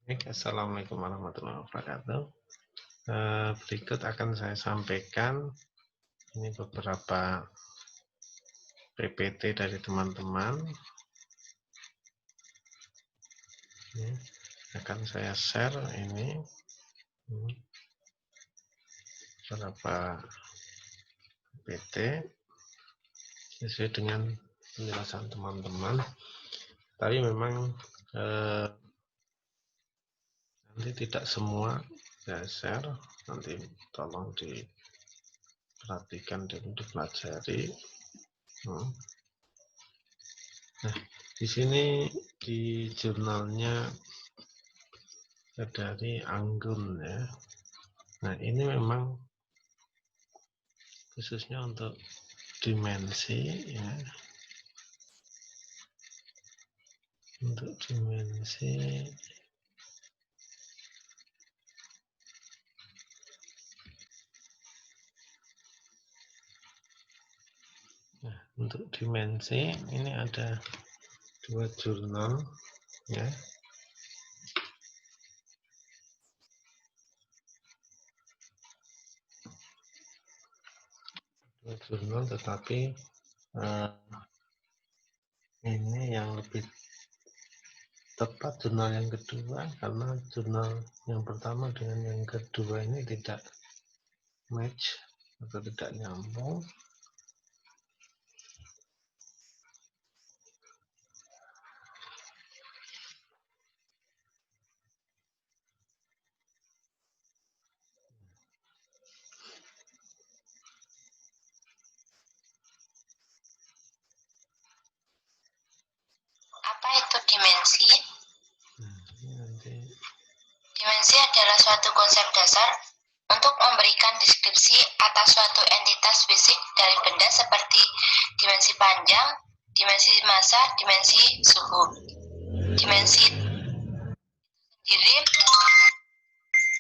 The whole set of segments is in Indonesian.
Assalamualaikum warahmatullahi wabarakatuh. Berikut akan saya sampaikan ini beberapa PPT dari teman-teman. Akan saya share ini beberapa PPT sesuai dengan penjelasan teman-teman. Tapi memang nanti tidak semua saya share, nanti tolong diperhatikan dan dipelajari. Nah, di sini di jurnalnya dari Anggun ya. Nah, ini memang khususnya untuk dimensi ya. Untuk dimensi untuk dimensi ini ada 2 jurnal ya. Dua jurnal, tetapi ini yang lebih tepat jurnal yang kedua, karena jurnal yang pertama dengan yang kedua ini tidak match atau tidak nyambung. Apa itu dimensi? Dimensi adalah suatu konsep dasar untuk memberikan deskripsi atas suatu entitas fisik dari benda seperti dimensi panjang, dimensi massa, dimensi suhu. Dimensi sendiri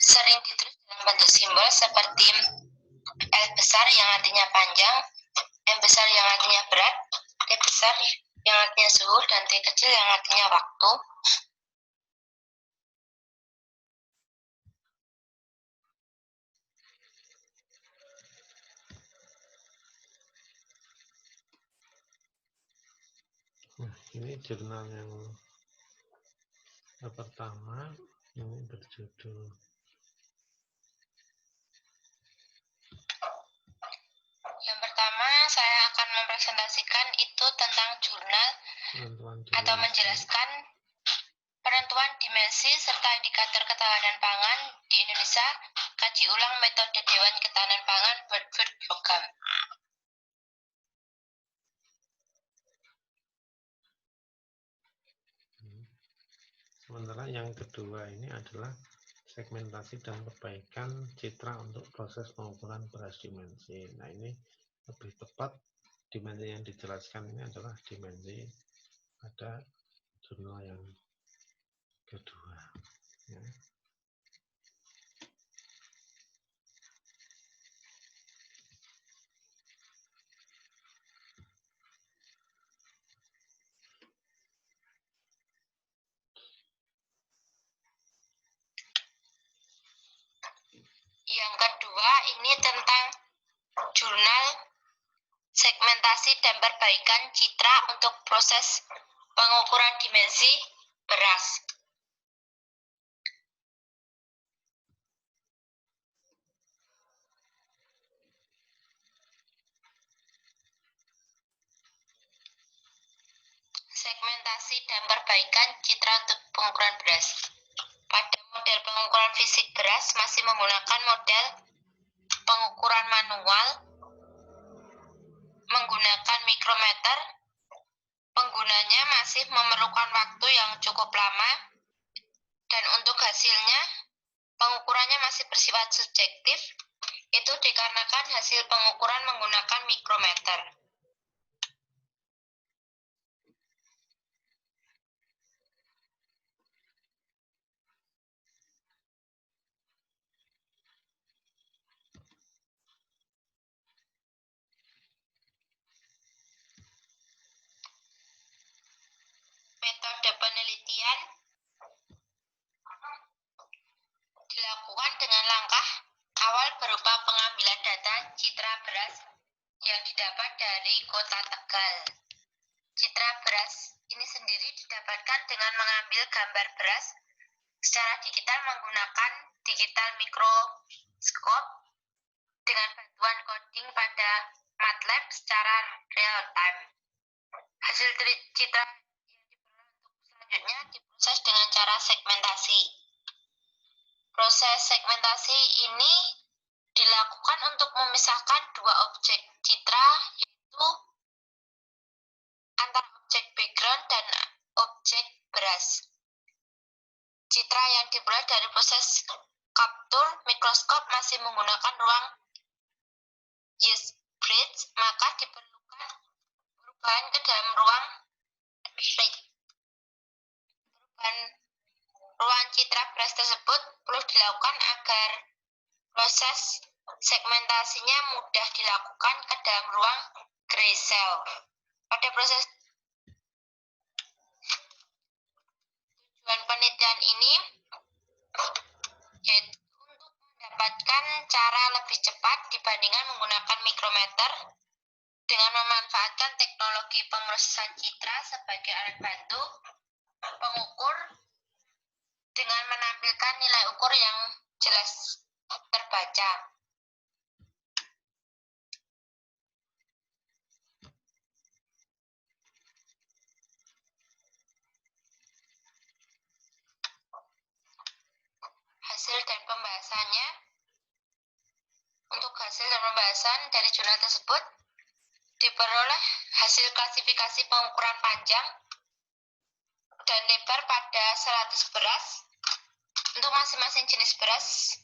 sering ditulis dalam bentuk simbol seperti L besar yang artinya panjang, M besar yang artinya berat, T besar yang artinya suhu, dan T kecil yang artinya waktu. Nah, ini jurnal yang pertama, ini berjudul Yang pertama saya akan mempresentasikan itu tentang jurnal atau menjelaskan penentuan dimensi serta indikator ketahanan pangan di Indonesia, kaji ulang metode Dewan Ketahanan Pangan World Food Program. Sementara yang kedua ini adalah segmentasi dan perbaikan citra untuk proses pengukuran beras dimensi. Nah, ini lebih tepat, dimensi yang dijelaskan ini adalah dimensi pada jurnal yang kedua ya. Yang kedua ini tentang jurnal segmentasi dan perbaikan citra untuk proses pengukuran dimensi beras. Segmentasi dan perbaikan citra untuk pengukuran beras. Pada model pengukuran fisik beras masih menggunakan model pengukuran manual, menggunakan mikrometer. Penggunanya masih memerlukan waktu yang cukup lama, dan untuk hasilnya pengukurannya masih bersifat subjektif. Itu dikarenakan hasil pengukuran menggunakan mikrometer. Metode penelitian dilakukan dengan langkah awal berupa pengambilan data citra beras yang didapat dari Kota Tegal. Citra beras ini sendiri didapatkan dengan mengambil gambar beras secara digital menggunakan digital microscope dengan bantuan coding pada MATLAB secara real time. Hasil citra yang diperoleh untuk selanjutnya diproses dengan cara segmentasi. Proses segmentasi ini dilakukan untuk memisahkan dua objek citra, yaitu antara objek background dan objek beras. Citra yang diperoleh dari proses capture mikroskop masih menggunakan ruang Yeast bridge, maka diperlukan perubahan ke dalam ruang citra beras tersebut perlu dilakukan agar proses segmentasinya mudah dilakukan ke dalam ruang gray cell. Pada proses tujuan penelitian ini yaitu untuk mendapatkan cara lebih cepat dibandingkan menggunakan mikrometer dengan memanfaatkan teknologi pemrosesan citra sebagai alat bantu pengukur dengan menampilkan nilai ukur yang jelas terbaca. Hasil dan pembahasannya. Untuk hasil dan pembahasan dari jurnal tersebut diperoleh hasil klasifikasi pengukuran panjang dan lebar pada 100 beras untuk masing-masing jenis beras.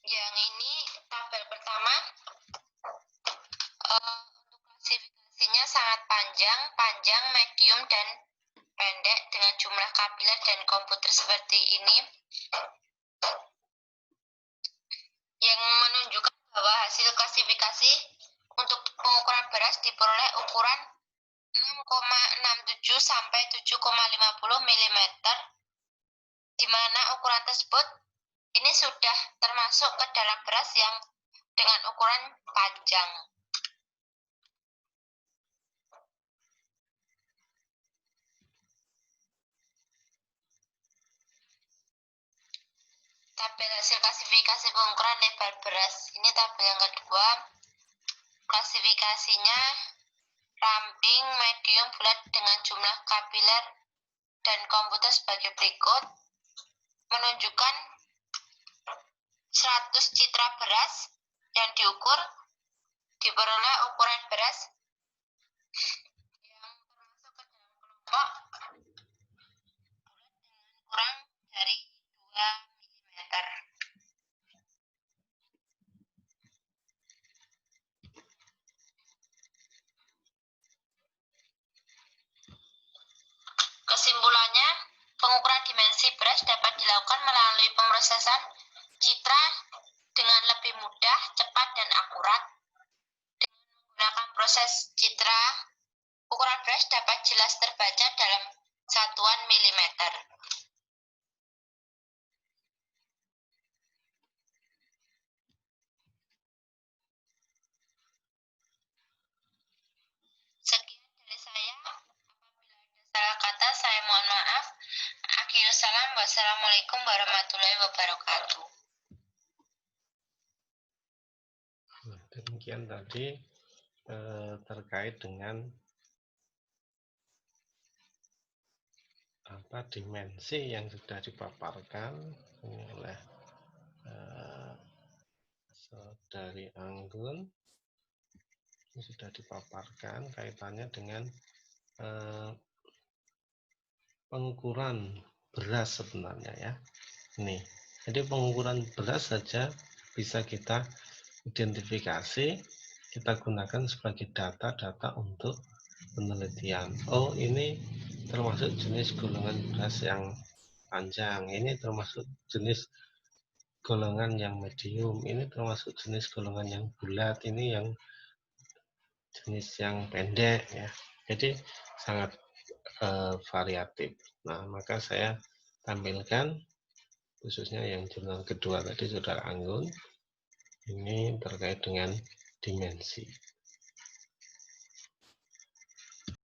Yang ini tabel pertama, untuk klasifikasinya sangat panjang, medium, dan pendek dengan jumlah kapiler dan komputer seperti ini, yang menunjukkan bahwa hasil klasifikasi untuk pengukuran beras diperoleh ukuran 6,67 sampai 7,50 mm, di mana ukuran tersebut ini sudah termasuk ke dalam beras yang dengan ukuran panjang. Tabel hasil klasifikasi pengukuran lebar beras. Ini tabel yang kedua. Klasifikasinya ramping, medium, bulat dengan jumlah kapiler dan komputer sebagai berikut. Menunjukkan 100 citra beras yang diukur, diperoleh ukuran beras yang termasuk ke dalam kelompok kurang dari 2 mm. Kesimpulannya, pengukuran dimensi beras dapat dilakukan melalui pemrosesan citra dengan lebih mudah, cepat, dan akurat. Dengan menggunakan proses citra, ukuran beras dapat jelas terbaca dalam satuan milimeter. Sekian dari saya. Apabila ada salah kata, saya mohon maaf. Akhirul salam. Wassalamualaikum warahmatullahi wabarakatuh. Nah, demikian tadi terkait dengan dimensi yang sudah dipaparkan oleh Saudari Anggun. Ini sudah dipaparkan kaitannya dengan pengukuran beras sebenarnya ya. Nih, jadi pengukuran beras saja bisa kita identifikasi, kita gunakan sebagai data-data untuk penelitian. Oh, ini termasuk jenis golongan beras yang panjang, ini termasuk jenis golongan yang medium, ini termasuk jenis golongan yang bulat, ini yang jenis yang pendek ya. Jadi sangat variatif. Nah, maka saya tampilkan khususnya yang jurnal kedua tadi Saudara Anggun, ini terkait dengan dimensi.